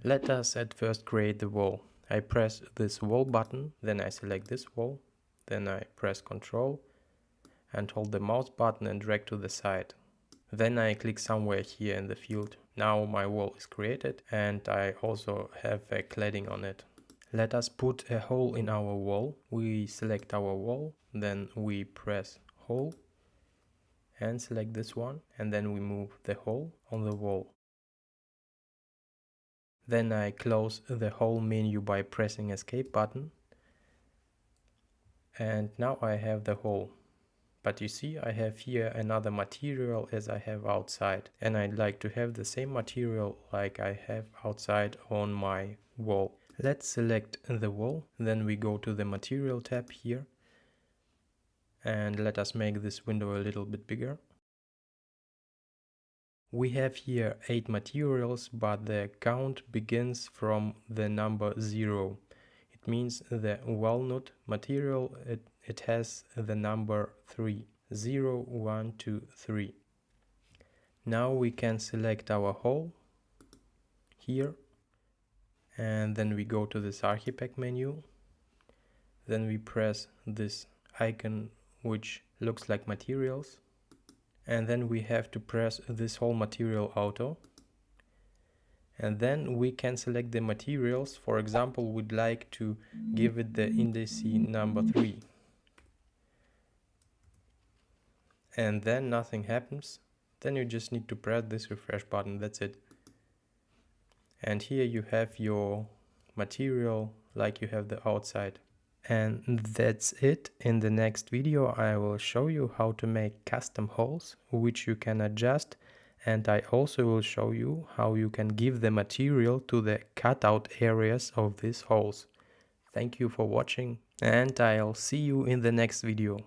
Let us at first create the wall. I press this wall button, then I select this wall, then I press Ctrl and hold the mouse button and drag to the side. Then I click somewhere here in the field. Now my wall is created and I also have a cladding on it. Let us put a hole in our wall. We select our wall, then we press hole and select this one, and then we move the hole on the wall. Then I close the whole menu by pressing escape button. And now I have the hole. But you see, I have here another material as I have outside. And I'd like to have the same material like I have outside on my wall. Let's select the wall. Then we go to the material tab here. And let us make this window a little bit bigger. We have here 8 materials, but the count begins from the number 0. It means the walnut material, it has the number 3. 0, 1, 2, 3. Now we can select our hole here, and then we go to this Archipack menu. Then we press this icon which looks like materials. And then we have to press this whole material auto. And then we can select the materials. For example, we'd like to give it the index number 3. And then nothing happens. Then you just need to press this refresh button, that's it. And here you have your material like you have the outside. And that's it. In the next video I will show you how to make custom holes which you can adjust, and I also will show you how you can give the material to the cutout areas of these holes. Thank you for watching and I'll see you in the next video.